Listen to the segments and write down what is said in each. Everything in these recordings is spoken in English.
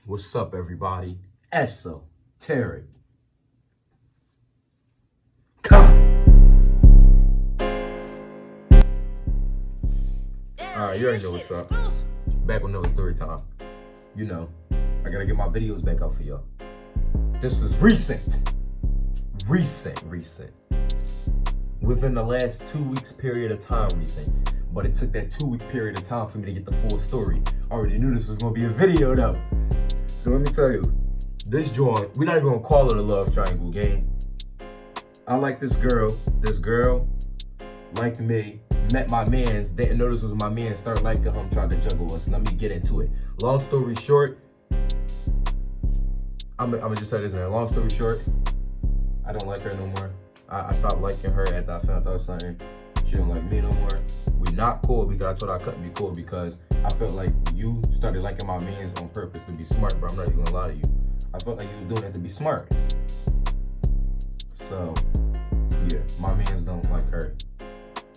What's up, everybody? Esoteric. Alright, you already know what's up. Back with another story time. You know, I gotta get my videos back out for y'all. This is recent. Within the last 2 weeks period of time recent. But it took that 2 week period of time for me to get the full story. I already knew this was gonna be a video though. So let me tell you, this joint, we're not even gonna call it a love triangle game. I like this girl liked me, met my mans, didn't know this was my man, started liking him, tried to juggle us. Let me get into it. Long story short, I'm gonna just say this, man. Long story short, I don't like her no more. I stopped liking her after I found out something. She don't like me no more. We not cool because I told her I couldn't be cool because I felt like you started liking my mans on purpose to be smart, bro. I'm not even gonna lie to you. I felt like you was doing it to be smart. So, yeah, my mans don't like her.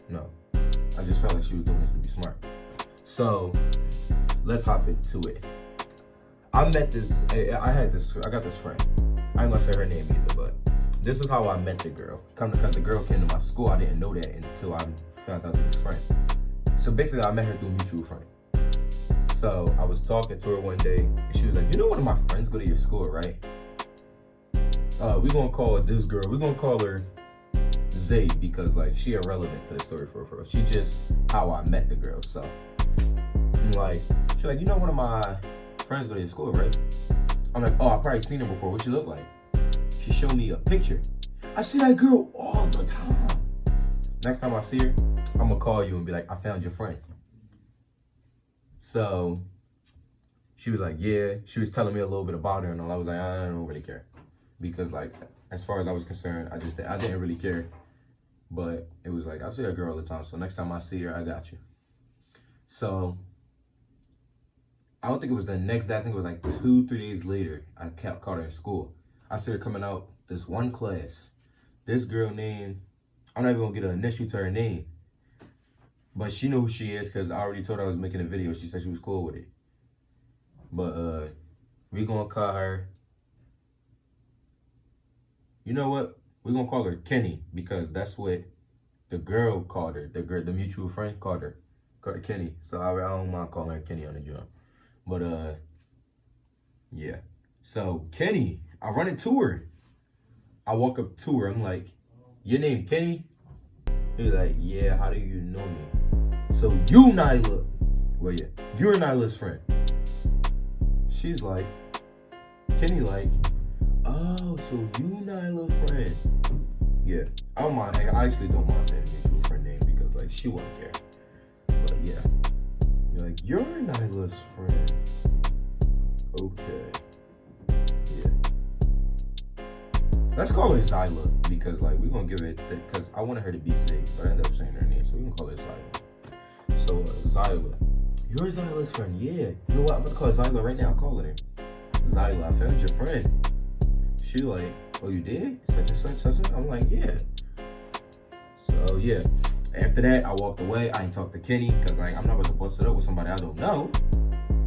No. I just felt like she was doing it to be smart. So, let's hop into it. I got this friend. I ain't gonna say her name either, but this is how I met the girl. Because the girl came to my school, I didn't know that until I found out it was friend. So basically, I met her through a mutual friend. So I was talking to her one day, and she was like, "You know, one of my friends go to your school, right? We're gonna call this girl. We're gonna call her Zay because like she irrelevant to the story for her. She just how I met the girl. So I'm like, she's like, you know, one of my friends go to your school, right? I'm like, oh, I probably seen her before. What she look like? She showed me a picture. I see that girl all the time. Next time I see her, I'm gonna call you and be like, I found your friend. So she was like, yeah. She was telling me a little bit about her and all. I was like, I don't really care. Because like, as far as I was concerned, I didn't really care. But it was like, I see that girl all the time. So next time I see her, I got you. So I don't think it was the next day. I think it was like 2-3 days later. I caught her in school. I see her coming out this one class. This girl named, I'm not even gonna get an initial to her name. But she knew who she is because I already told her I was making a video. She said she was cool with it. But we gonna call her, you know what? We're gonna call her Kenny because that's what the girl called her. The mutual friend called her Kenny. So I don't mind calling her Kenny on the job. But yeah. So Kenny, I run into her. I walk up to her. I'm like, your name Kenny? He was like, yeah, how do you know me? So you Nyla. Well, yeah, you're Nyla's friend. She's like, Kenny like, oh, so you Nyla's friend. Yeah, I don't mind. I actually don't mind saying the mutual friend name because like she wouldn't care. But yeah, you're like, you're Nyla's friend. Okay. Let's call her Zyla because like we're gonna give it because I wanted her to be Zay, but I ended up saying her name, so we're gonna call her Zyla. So Zyla, you're Zyla's friend. Yeah, you know what? I'm gonna call Zyla right now. I'm calling her. Zyla, I found your friend. She like, oh, you did? Such and such. I'm like, yeah. So yeah. After that, I walked away. I ain't talked to Kenny because like I'm not about to bust it up with somebody I don't know.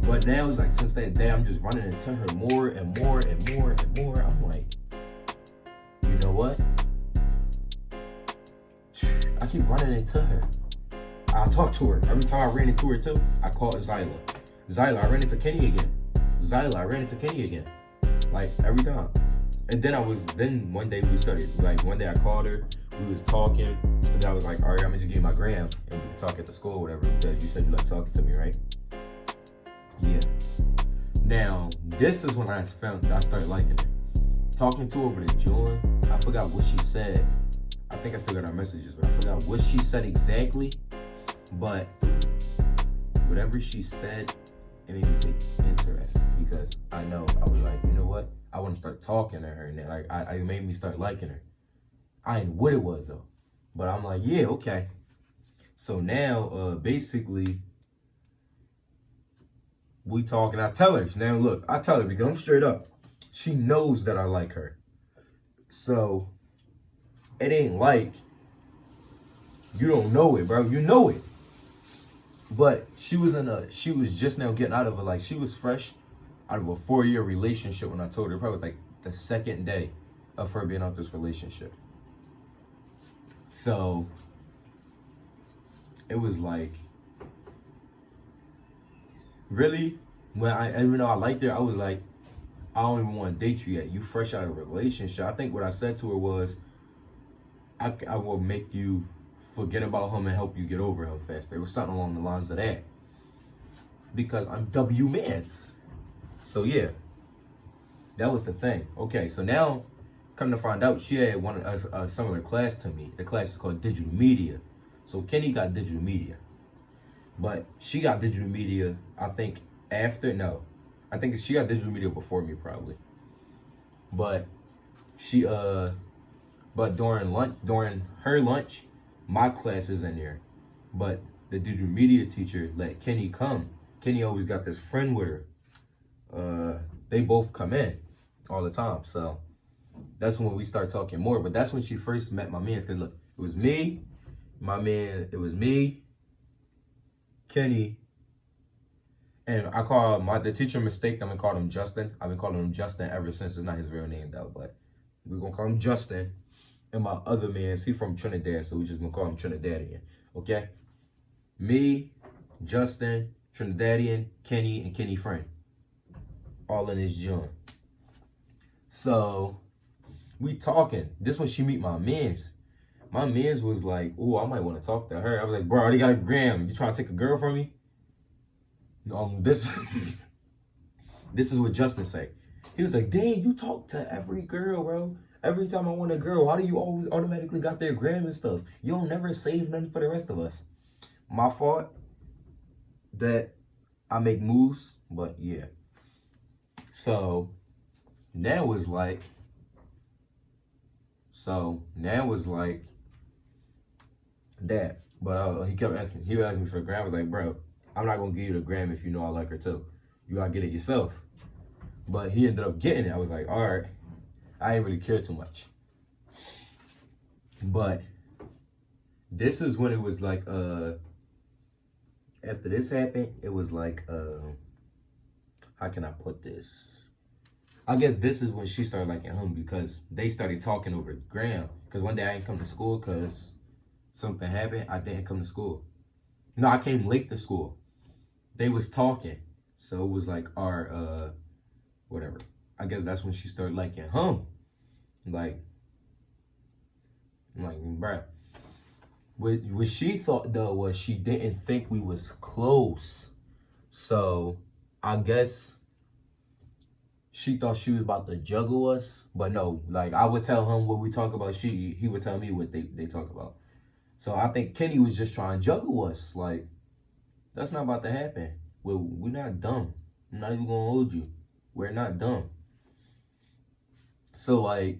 But now it's like since that day, I'm just running into her more and more and more and more. I'm like, you know what? I keep running into her. I'll talk to her. Every time I ran into her too, I call Zyla. Zyla, I ran into Kenny again. Zyla, I ran into Kenny again. Like every time. And then one day we started, like one day I called her, we was talking, and then I was like, all right, I'm gonna just give you my gram and we can talk at the school or whatever because you said you like talking to me, right? Yeah. Now, this is when I started liking her. Talking to her over the joint, I forgot what she said. I think I still got our messages, but I forgot what she said exactly. But whatever she said, it made me take interest because I know I was like, you know what? I want to start talking to her, and then like I made me start liking her. I ain't what it was though, but I'm like, yeah, okay. So now, basically, we talk, and I tell her. Now look, I tell her because I'm straight up. She knows that I like her. So it ain't like you don't know it, bro. You know it. But she was just now getting out of it. Like she was fresh out of a 4-year relationship when I told her. It probably was like the second day of her being out this relationship. So it was like, really? Even though I liked her, I was like, I don't even want to date you yet. You fresh out of a relationship. I think what I said to her was, I will make you forget about him and help you get over him faster. It was something along the lines of that. Because I'm W mans. So yeah, that was the thing. Okay, so now, come to find out, she had a similar class to me. The class is called Digital Media. So Kenny got Digital Media. But she got Digital Media, I think, I think she got Digital Media before me, probably. But but during her lunch, my class is in there. But the Digital Media teacher let Kenny come. Kenny always got this friend with her. They both come in all the time. So that's when we start talking more. But that's when she first met my mans. Because look, it was me, Kenny, and I call the teacher mistaked him and called him Justin. I've been calling him Justin ever since. It's not his real name though, but we're gonna call him Justin. And my other man's, he from Trinidad, so we just gonna call him Trinidadian. Okay? Me, Justin, Trinidadian, Kenny, and Kenny friend. All in this joint. So we talking. This when she meet my mans. My mans was like, "Oh, I might want to talk to her." I was like, "Bro, I already got a gram. You trying to take a girl from me?" This is what Justin said. He was like, "Dang, you talk to every girl, bro. Every time I want a girl, why do you always automatically got their gram and stuff? You don't never save nothing for the rest of us." My fault that I make moves, but yeah. So now was like that. But he kept asking. He was asking me for the gram. I was like, "Bro, I'm not gonna give you the gram if you know I like her too. You gotta get it yourself." But he ended up getting it. I was like, all right. I didn't really care too much. But this is when it was like, after this happened, it was like, how can I put this? I guess this is when she started liking him because they started talking over gram. Because one day I didn't come to school because something happened. I didn't come to school. No, I came late to school. They was talking. So it was like our, whatever. I guess that's when she started liking him. I'm like, bruh. What she thought though was she didn't think we was close. So I guess she thought she was about to juggle us. But no, like I would tell him what we talk about. He would tell me what they talk about. So I think Kenny was just trying to juggle us. Like, that's not about to happen. We're not dumb. I'm not even gonna hold you. We're not dumb. So like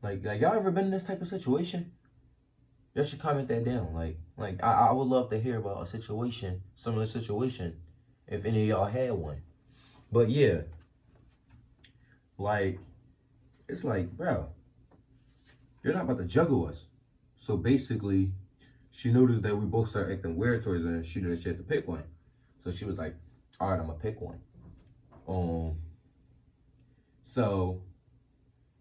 y'all ever been in this type of situation? Y'all should comment that down. Like I would love to hear about a situation, similar situation, if any of y'all had one. But yeah, like it's like, bro, you're not about to juggle us. So basically, she noticed that we both started acting weird towards her, and she knew that she had to pick one. So she was like, all right, I'm gonna pick one. So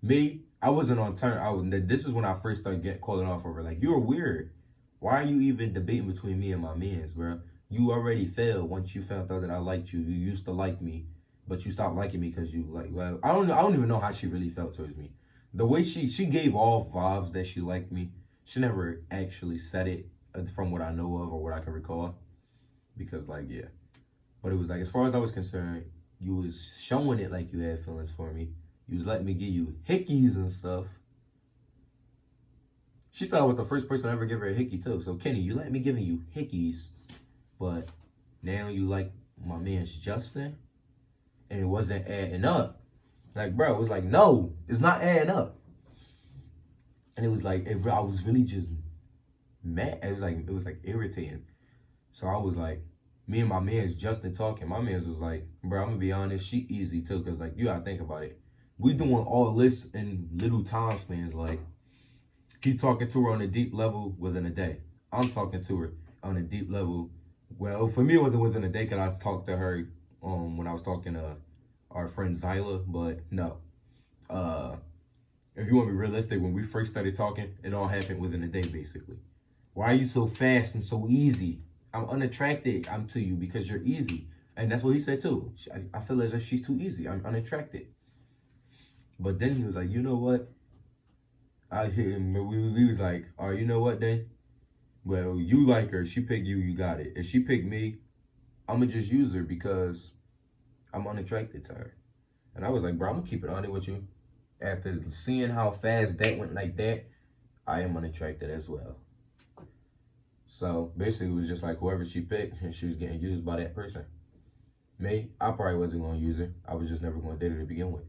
me, I wasn't on turn. This is when I first started calling off of her. Like, you're weird. Why are you even debating between me and my mans, bro? You already failed once you found out that I liked you. You used to like me, but you stopped liking me because you like. Well, I don't even know how she really felt towards me. The way she gave off vibes that she liked me. She never actually said it from what I know of or what I can recall. Because like, yeah. But it was like, as far as I was concerned, you was showing it like you had feelings for me. You was letting me give you hickeys and stuff. She thought I was the first person to ever give her a hickey too. So Kenny, you let me giving you hickeys, but now you like my man's Justin, and it wasn't adding up. Like, bro, it was like, no, it's not adding up. And it was like, I was really just mad. It was like irritating. So I was like, me and my man's Justin talking. My man's was like, bro, I'm gonna be honest, she easy too, cause like you gotta think about it. We doing all this in little time spans. Like, he talking to her on a deep level within a day. I'm talking to her on a deep level. Well, for me, it wasn't within a day, cause I talked to her when I was talking to our friend Zyla, but no. If you want to be realistic, when we first started talking, it all happened within a day, basically. Why are you so fast and so easy? I'm unattracted. I'm to you because you're easy. And that's what he said too. I feel as if she's too easy. I'm unattracted. But then he was like, you know what? I hear him. We was like, all right, you know what then? Well, you like her. She picked you. You got it. If she picked me, I'm going to just use her because I'm unattracted to her. And I was like, bro, I'm going to keep it honest with you. After seeing how fast that went like that, I am unattracted as well. So basically, it was just like whoever she picked, and she was getting used by that person. Me, I probably wasn't going to use her. I was just never going to date her to begin with.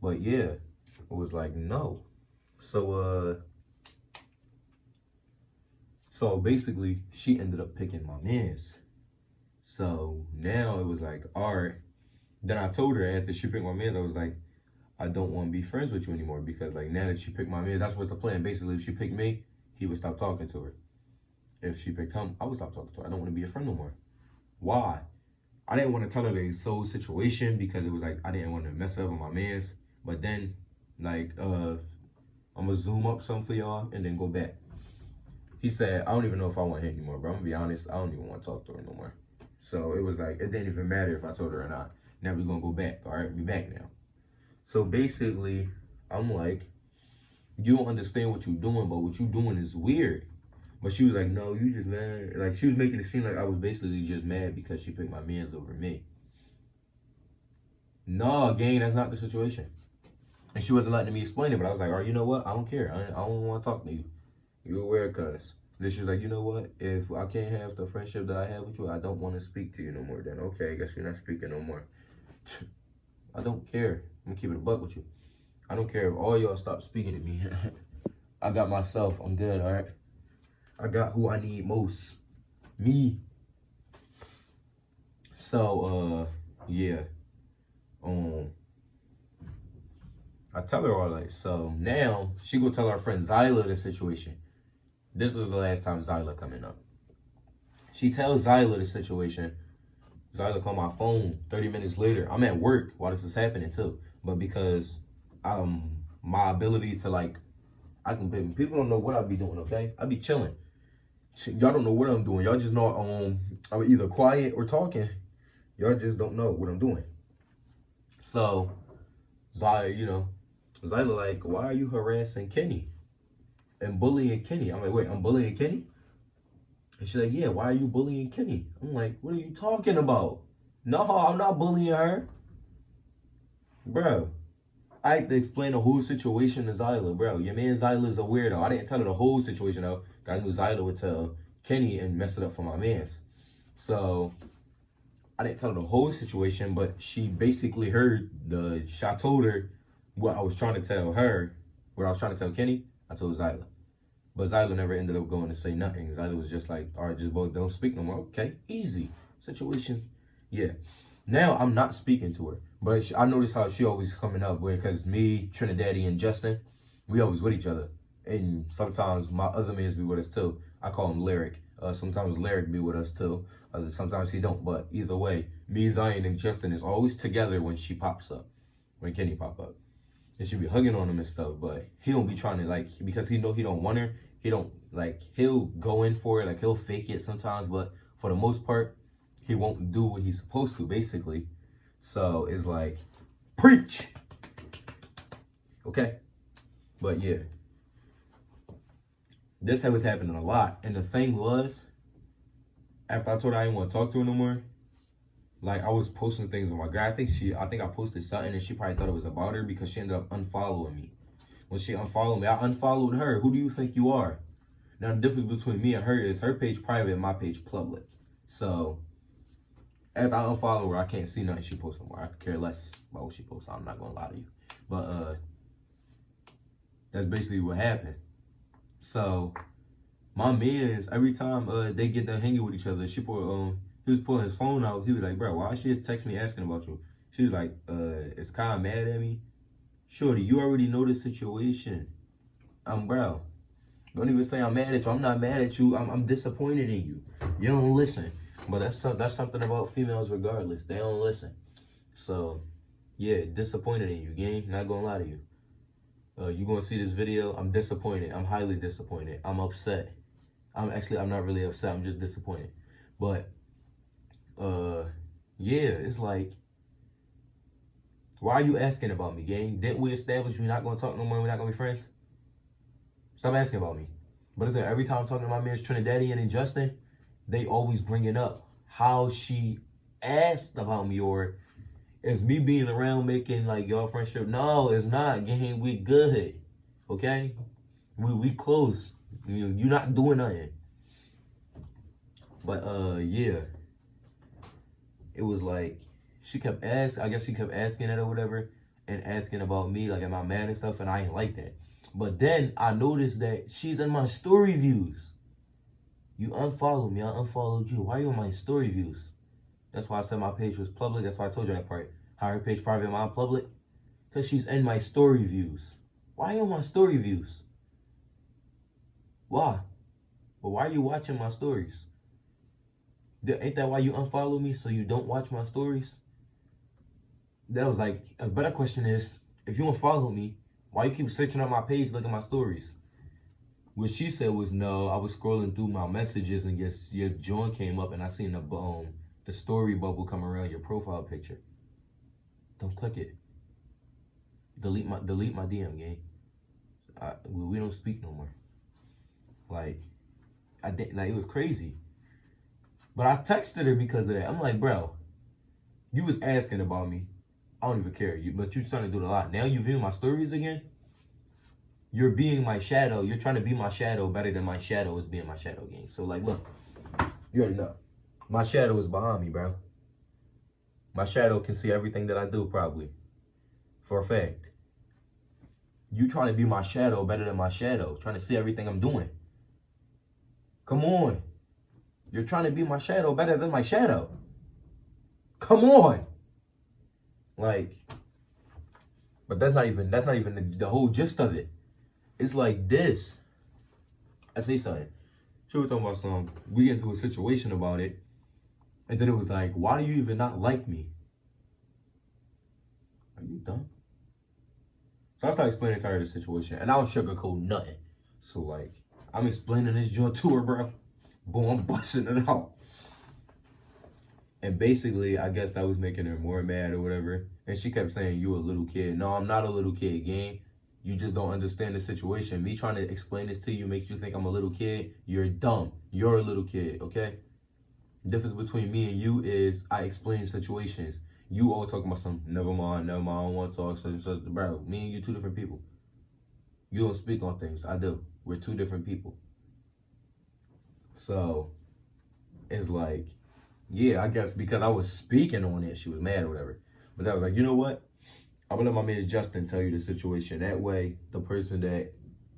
But yeah, it was like, no. So basically, she ended up picking my mans. So now it was like, all right. Then I told her after she picked my mans, I was like, I don't want to be friends with you anymore because like now that she picked my mans, that's what's the plan. Basically, if she picked me, he would stop talking to her. If she picked him, I would stop talking to her. I don't want to be a friend no more. Why? I didn't want to tell her the soul situation because it was like I didn't want to mess up with my mans. But then, like, I'm going to zoom up something for y'all and then go back. He said, I don't even know if I want her anymore, bro. I'm going to be honest. I don't even want to talk to her no more. So it was like, it didn't even matter if I told her or not. Now we're going to go back. All right, we back now. So basically, I'm like, you don't understand what you're doing, but what you're doing is weird. But she was like, no, you just mad. Like, she was making it seem like I was basically just mad because she picked my mans over me. No, gang, that's not the situation. And she wasn't letting me explain it, but I was like, all right, you know what? I don't care. I don't want to talk to you. You're aware, cuz. Then she was like, you know what? If I can't have the friendship that I have with you, I don't want to speak to you no more. Then, okay, I guess you're not speaking no more. I don't care. I'm going to keep it a buck with you. I don't care if all y'all stop speaking to me. I got myself. I'm good, all right? I got who I need most. Me. So, yeah. I tell her all that. So now she go tell her friend Zyla the situation. This was the last time Zyla coming up. She tells Zyla the situation. Zyla called my phone 30 minutes later. I'm at work while this is happening too. But because my ability to like, people don't know what I be doing, okay? I be chilling. Y'all don't know what I'm doing. Y'all just know I'm either quiet or talking. Y'all just don't know what I'm doing. So Zyla, Zyla like, why are you harassing Kenny and bullying Kenny? I'm like, wait, I'm bullying Kenny? And she's like, yeah, why are you bullying Kenny? I'm like, what are you talking about? No, I'm not bullying her. Bro, I had to explain the whole situation to Zyla, bro. Your man Zyla is a weirdo. I didn't tell her the whole situation, though. I knew Zyla would tell Kenny and mess it up for my mans. So I didn't tell her the whole situation, but she basically heard I told her what I was trying to tell her, what I was trying to tell Kenny, I told Zyla. But Zyla never ended up going to say nothing. Zyla was just like, all right, just both don't speak no more. Okay, easy. Situations, yeah. Now I'm not speaking to her. But I noticed how she always coming up with, because me, Trinidaddy, and Justin, we always with each other. And sometimes my other mans be with us too. I call him Lyric. Sometimes Lyric be with us too. Sometimes he don't. But either way, me, Zion, and Justin is always together when she pops up. When Kenny pop up. And she be hugging on him and stuff. But he don't be trying to, like, because he know he don't want her. He don't, like, he'll go in for it. Like, he'll fake it sometimes. But for the most part, he won't do what he's supposed to, basically. So it's like, preach. Okay? But yeah. This was happening a lot. And the thing was, after I told her I didn't want to talk to her no more, like, I was posting things on my guy. I think I posted something and she probably thought it was about her because she ended up unfollowing me. When she unfollowed me, I unfollowed her. Who do you think you are? Now, the difference between me and her is her page private and my page public. So, after I unfollow her, I can't see nothing she posts no more. I could care less about what she posts. I'm not going to lie to you. But, that's basically what happened. So, my mans, every time they get done hanging with each other, he was pulling his phone out. He was like, bro, why she just text me asking about you? She was like, is Kyle mad at me? Shorty, you already know the situation. Bro, don't even say I'm mad at you. I'm not mad at you. I'm disappointed in you. You don't listen. But that's something about females regardless. They don't listen. So, yeah, disappointed in you, gang. Not gonna lie to you. You gonna see this video? I'm disappointed. I'm highly disappointed. I'm upset. I'm not really upset. I'm just disappointed. But, yeah, it's like, why are you asking about me, gang? Didn't we establish we're not gonna talk no more? We're not gonna be friends? Stop asking about me. But it's like every time I'm talking to my mans Trinidadian and Justin, they always bring it up. How she asked about me, or it's me being around making like y'all friendship. No, it's not, gang. We good. Okay? We close. You're not doing nothing. But yeah. It was like she kept asking, I guess she kept asking it or whatever, and asking about me, like, am I mad and stuff, and I ain't like that. But then I noticed that she's in my story views. You unfollowed me, I unfollowed you. Why are you in my story views? That's why I said my page was public. That's why I told you that part. How her page private and mine public? Because she's in my story views. Why are you in my story views? Why? But why are you watching my stories? Ain't that why you unfollow me, so you don't watch my stories? That was like, a better question is, if you unfollow me, why you keep searching on my page, looking at my stories? What she said was, no, I was scrolling through my messages and your joint came up and I seen the story bubble come around your profile picture. Don't click it. Delete my DM, gang. We don't speak no more. Like, it was crazy. But I texted her because of that. I'm like, bro, you was asking about me. I don't even care. But you starting to do it a lot. Now you view my stories again. You're being my shadow. You're trying to be my shadow better than my shadow is being my shadow, gang. So, like, look. You already know. My shadow is behind me, bro. My shadow can see everything that I do, probably. For a fact. You trying to be my shadow better than my shadow. Trying to see everything I'm doing. Come on. You're trying to be my shadow better than my shadow. Come on. Like, but that's not even the whole gist of it. It's like this. I say something. She was talking about something. We get into a situation about it. And then it was like, why do you even not like me? Are you dumb? So I started explaining to her the situation. And I don't sugarcoat nothing. So, like, I'm explaining this joint to her, bro. Boom, I'm busting it out. And basically, I guess that was making her more mad or whatever. And she kept saying, you a little kid. No, I'm not a little kid, gang. You just don't understand the situation. Me trying to explain this to you makes you think I'm a little kid. You're dumb. You're a little kid, okay? The difference between me and you is I explain situations. You all talking about some, never mind, I don't want to talk, such and such. Bro, me and you two different people. You don't speak on things. I do. We're two different people. So, it's like, yeah, I guess because I was speaking on it, she was mad or whatever. But I was like, you know what? I'm going to let my man Justin tell you the situation. That way, the person that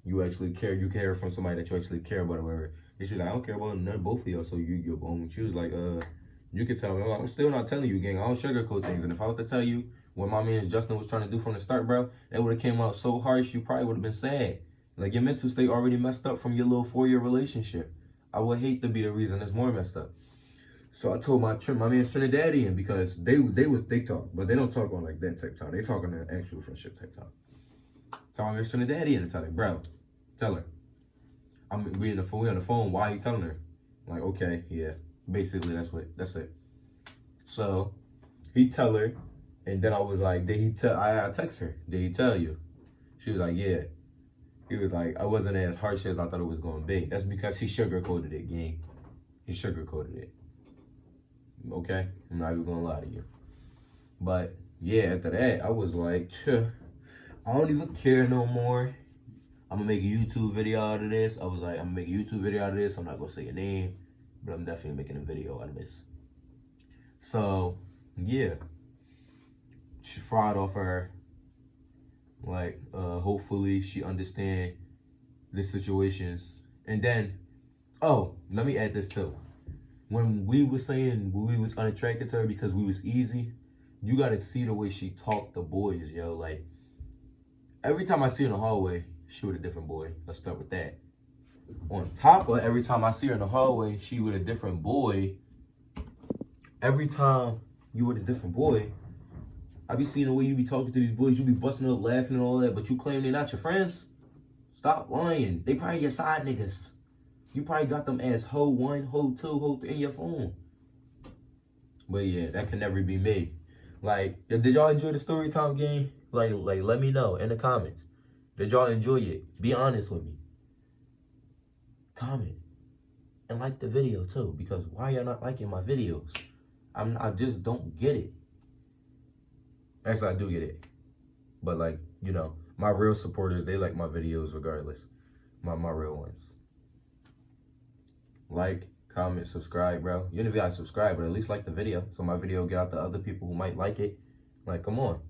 you actually care, you care from somebody that you actually care about or whatever. And she's like, I don't care about none of both of y'all, so you're bone. She was like, you can tell me. I'm still not telling you, gang. I don't sugarcoat things. And if I was to tell you what my man Justin was trying to do from the start, bro, that would have came out so harsh, you probably would have been sad. Like, your mental state already messed up from your little 4-year relationship. I would hate to be the reason it's more messed up. So I told my man's Trinidadian, because they talk, but they don't talk on like that type time. They talk on the actual friendship type time. So my man's Trinidadian and tell her, bro, tell her. We on the phone. Why are you telling her? I'm like, okay, yeah. Basically, that's it. So he tell her, and then I was like, did he tell? I text her. Did he tell you? She was like, yeah. He was like, I wasn't as harsh as I thought it was going to be. That's because he sugarcoated it, gang. He sugarcoated it. Okay? I'm not even going to lie to you. But, yeah, after that, I was like, I don't even care no more. I'm going to make a YouTube video out of this. I was like, I'm going to make a YouTube video out of this. I'm not going to say your name, but I'm definitely making a video out of this. So, yeah. She fried off her. Like, hopefully she understand the situations. And then, oh, let me add this too. When we was saying we was unattracted to her because we was easy, you gotta see the way she talked to boys, yo. Like, every time I see her in the hallway, she with a different boy. Let's start with that. On top of every time I see her in the hallway, she with a different boy, every time you with a different boy, I be seeing the way you be talking to these boys, you be busting up laughing and all that, but you claim they're not your friends? Stop lying. They probably your side niggas. You probably got them as hoe 1, hoe 2, hoe 3 in your phone. But yeah, that can never be me. Like, did y'all enjoy the story time game? Like, let me know in the comments. Did y'all enjoy it? Be honest with me. Comment. And like the video too, because why y'all not liking my videos? I just don't get it. Actually, I do get it. But like, you know, my real supporters, they like my videos regardless. My real ones. Like, comment, subscribe, bro. You don't even gotta subscribe, but at least like the video, so my video get out to other people who might like it. Like, come on.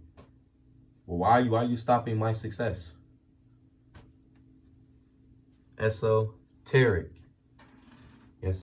Well, why are you stopping my success? Esoteric.